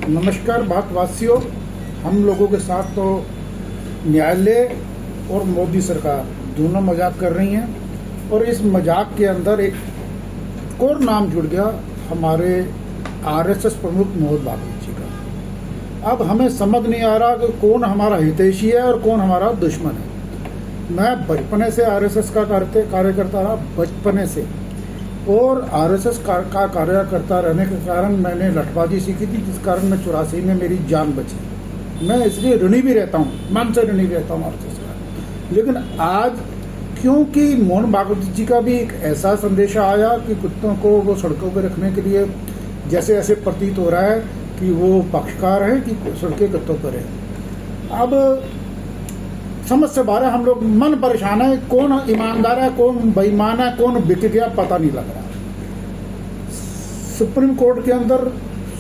नमस्कार भारतवासियों। हम लोगों के साथ तो न्यायालय और मोदी सरकार दोनों मजाक कर रही हैं और इस मजाक के अंदर एक और नाम जुड़ गया, हमारे आरएसएस प्रमुख मोहन भागवत जी का। अब हमें समझ नहीं आ रहा कि कौन हमारा हितैषी है और कौन हमारा दुश्मन है। मैं बचपने से आरएसएस का कार्यकर्ता रहा, बचपने से, और आरएसएस का कार्यकर्ता रहने के कारण मैंने लठबाजी सीखी थी, जिस कारण मैं 84 में मेरी जान बची। मैं इसलिए ऋणी भी रहता हूँ, मन से ऋणी रहता हूँ आरएसएस का। लेकिन आज क्योंकि मोहन भागवत जी का भी एक ऐसा संदेशा आया कि कुत्तों को वो सड़कों पर रखने के लिए जैसे ऐसे प्रतीत हो रहा है कि वो पक्षकार है कि सड़कें कुत्तों पर है। अब समझ से बाहर हम लोग, मन परेशान है, कौन ईमानदार है कौन बेईमान है, कौन बिक गया पता नहीं लग रहा। सुप्रीम कोर्ट के अंदर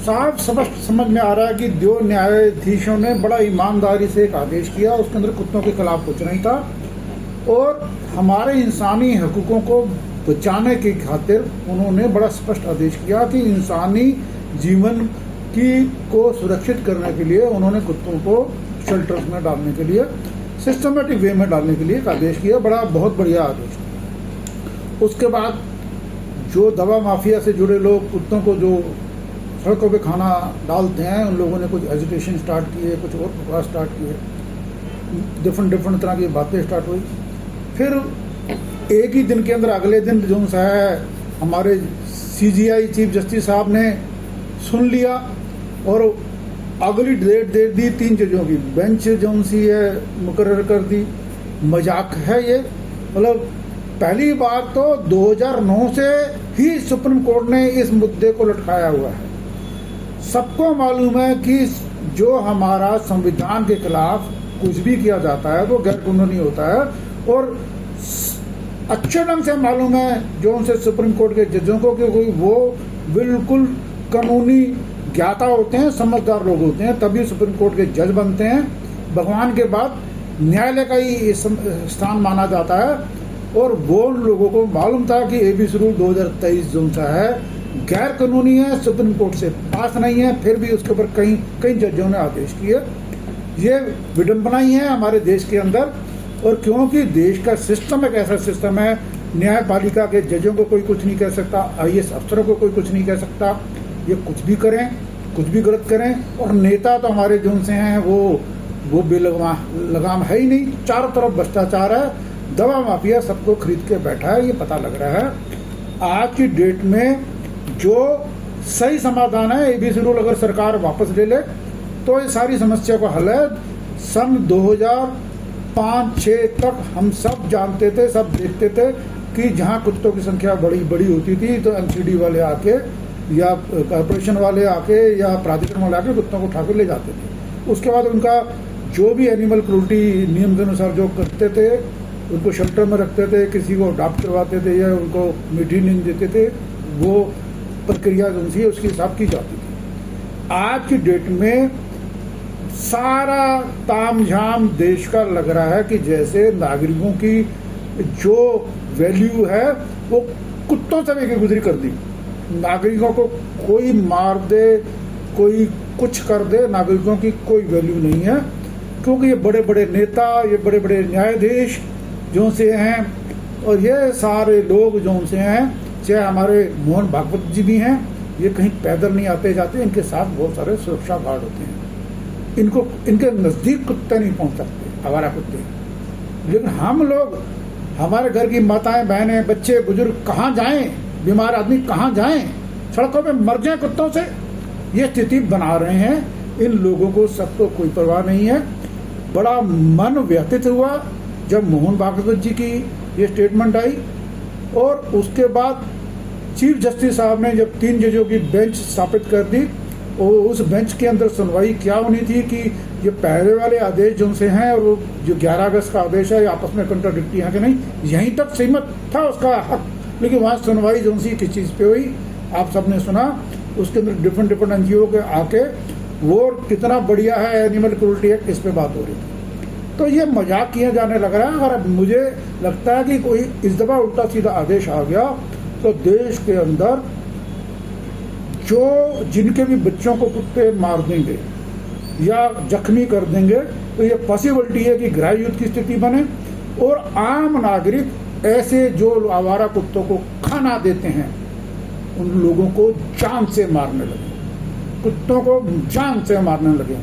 साफ स्पष्ट समझ में आ रहा है कि दो न्यायाधीशों ने बड़ा ईमानदारी से एक आदेश किया, उसके अंदर कुत्तों के खिलाफ कुछ नहीं था और हमारे इंसानी हकूकों को बचाने की खातिर उन्होंने बड़ा स्पष्ट आदेश किया कि इंसानी जीवन को सुरक्षित करने के लिए उन्होंने कुत्तों को शेल्टर्स में डालने के लिए सिस्टमेटिक वे में डालने के लिए एक आदेश किया। बहुत बढ़िया आदेश। उसके बाद जो दवा माफिया से जुड़े लोग कुत्तों को जो सड़कों पे खाना डालते हैं, उन लोगों ने कुछ एजुटेशन स्टार्ट किए, कुछ और प्रयास स्टार्ट किए, डिफरेंट तरह की बातें स्टार्ट हुई। फिर एक ही दिन के अंदर अगले दिन जो है हमारे सीजीआई चीफ जस्टिस साहब ने सुन लिया और अगली डेट दे दी 3 जजों की बेंच जो सी है मुकर्रर कर दी। मजाक है ये। मतलब पहली बात तो 2009 से ही सुप्रीम कोर्ट ने इस मुद्दे को लटकाया हुआ है। सबको मालूम है कि जो हमारा संविधान के खिलाफ कुछ भी किया जाता है वो गैर कानूनी होता है और अच्छे ढंग से मालूम है जो उनसे सुप्रीम कोर्ट के जजों को कि वो बिल्कुल कानूनी ज्ञाता होते हैं, समझदार लोग होते हैं, तभी सुप्रीम कोर्ट के जज बनते हैं। भगवान के बाद न्यायालय का ही स्थान माना जाता है और वो लोगों को मालूम था कि एबीसी रूल 2023 जो सा है गैर कानूनी है, सुप्रीम कोर्ट से पास नहीं है, फिर भी उसके ऊपर कई जजों ने आदेश किए। ये विडंबना ही है हमारे देश के अंदर। और क्योंकि देश का सिस्टम एक ऐसा सिस्टम है, न्यायपालिका के जजों को कोई कुछ नहीं कह सकता, आईएएस अफसरों को कोई कुछ नहीं कह सकता, ये कुछ भी करें, कुछ भी गलत करें। और नेता तो हमारे जो से हैं वो बेलगाम है ही नहीं, चारों तरफ भ्रष्टाचार है, दवा माफिया सबको खरीद के बैठा है, ये पता लग रहा है। आज की डेट में जो सही समाधान है, एबीसी रूल अगर सरकार वापस ले ले तो ये सारी समस्या का हल है। सन 2005-6 तक हम सब जानते थे, सब देखते थे कि जहाँ कुत्तों की संख्या बड़ी होती थी तो एमसीडी वाले आके या कॉर्पोरेशन वाले आके या प्राधिकरण वाले आके कुत्तों को उठा के ले जाते थे। उसके बाद उनका जो भी एनिमल क्रूल्टी नियम के अनुसार जो करते थे, उनको शेल्टर में रखते थे, किसी को अडॉप्ट करवाते थे या उनको मीठी नींद देते थे, वो प्रक्रिया जो सी है उसके हिसाब की जाती थी। आज की डेट में सारा तामझाम देश का लग रहा है कि जैसे नागरिकों की जो वैल्यू है वो कुत्तों से लेके गुजरी कर दी। नागरिकों को कोई मार दे, कोई कुछ कर दे, नागरिकों की कोई वैल्यू नहीं है। क्योंकि ये बड़े बड़े नेता, ये बड़े बड़े न्यायाधीश जो से हैं और ये सारे लोग जो से हैं, चाहे हमारे मोहन भागवत जी भी हैं, ये कहीं पैदल नहीं आते जाते, इनके साथ बहुत सारे सुरक्षा गार्ड होते हैं। इनके नज़दीक कुत्ते नहीं पहुंच सकते, आवारा कुत्ते। लेकिन हम लोग, हमारे घर की माताएं, बहनें, बच्चे, बुजुर्ग कहाँ जाएं, बीमार आदमी कहाँ जाएं, सड़कों पे मर जाएं कुत्तों से, ये स्थिति बना रहे हैं। इन लोगों को सबको कोई परवाह नहीं है। बड़ा मन व्यथित हुआ जब मोहन भागवत जी की ये स्टेटमेंट आई और उसके बाद चीफ जस्टिस साहब ने जब 3 जजों की बेंच स्थापित कर दी और उस बेंच के अंदर सुनवाई क्या होनी थी कि ये पहले वाले आदेश जो से हैं और वो जो 11 अगस्त का आदेश है, आपस में कंट्राडिक्टी है कि नहीं, यहीं तक सीमित था उसका हक। लेकिन वहाँ सुनवाई जो सी किस चीज़ पे हुई आप सबने सुना, उसके अंदर डिफरेंट एनजीओ के आके वो कितना बढ़िया है एनिमल क्रूल्टी एक्ट, इस पे बात हो रही थी। तो ये मजाक किया जाने लग रहा है। और अब मुझे लगता है कि कोई इस दफ़ा उल्टा सीधा आदेश आ गया तो देश के अंदर जो जिनके भी बच्चों को कुत्ते मार देंगे या जख्मी कर देंगे तो ये पॉसिबिलिटी है कि गृह युद्ध की स्थिति बने और आम नागरिक ऐसे जो आवारा कुत्तों को खाना देते हैं उन लोगों को जान से मारने लगे, कुत्तों को जान से मारने लगे।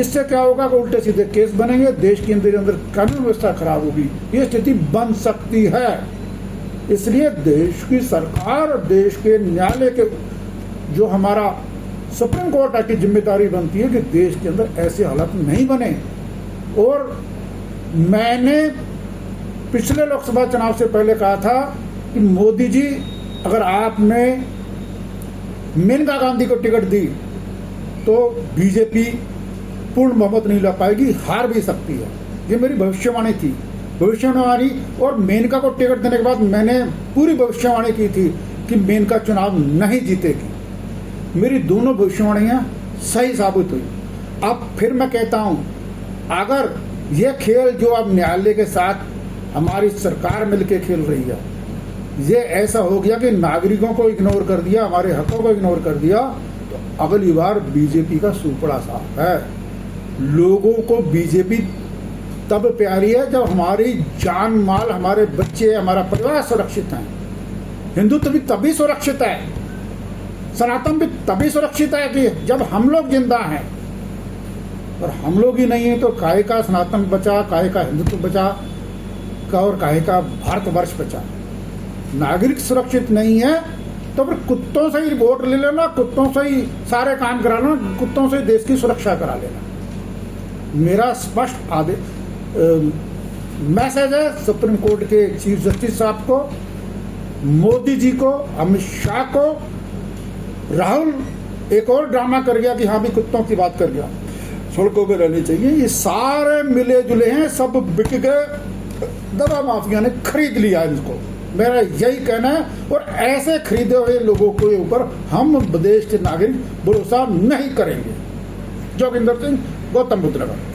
इससे क्या होगा कि उल्टे सीधे केस बनेंगे, देश के अंदर कानून व्यवस्था खराब होगी, ये स्थिति बन सकती है। इसलिए देश की सरकार, देश के न्यायालय के जो हमारा सुप्रीम कोर्ट की जिम्मेदारी बनती है कि देश के अंदर ऐसे हालात नहीं बने। और मैंने पिछले लोकसभा चुनाव से पहले कहा था कि मोदी जी, अगर आपने मेनका गांधी को टिकट दी तो बीजेपी पूर्ण बहुमत नहीं ला पाएगी, हार भी सकती है। ये मेरी भविष्यवाणी थी, भविष्यवाणी। और मेनका को टिकट देने के बाद मैंने पूरी भविष्यवाणी की थी कि मेनका चुनाव नहीं जीतेगी। मेरी दोनों भविष्यवाणियां सही साबित हुई। अब फिर मैं कहता हूं, अगर यह खेल जो अब न्यायालय के साथ हमारी सरकार मिलकर खेल रही है, ये ऐसा हो गया कि नागरिकों को इग्नोर कर दिया, हमारे हकों को इग्नोर कर दिया, तो अगली बार बीजेपी का सूपड़ा साफ है। लोगों को बीजेपी तब प्यारी है जब हमारी जान माल, हमारे बच्चे, हमारा परिवार सुरक्षित है। हिंदुत्व भी तभी सुरक्षित है, सनातन भी तभी सुरक्षित है कि जब हम लोग जिंदा हैं। और हम लोग ही नहीं है तो काहे का सनातन बचा, काहे का हिंदुत्व बचा, और काहे का भारतवर्ष बचा। नागरिक सुरक्षित नहीं है तो फिर कुत्तों से ही वोट ले लेना, कुत्तों से ही सारे काम करा लेना, कुत्तों से देश की सुरक्षा करा लेना। मेरा स्पष्ट मैसेज है सुप्रीम कोर्ट के चीफ जस्टिस साहब को, मोदी जी को, अमित शाह को। राहुल एक और ड्रामा कर गया कि हाँ भी कुत्तों की बात कर गया, सड़कों पे रहने चाहिए। ये सारे मिले जुले हैं, सब बिक गए, दवा माफिया ने खरीद लिया इनको, मेरा यही कहना है। और ऐसे खरीदे हुए लोगों के ऊपर हम देश के नागरिक भरोसा नहीं करेंगे। जोगिंदर सिंह, गौतम बुद्ध नगर।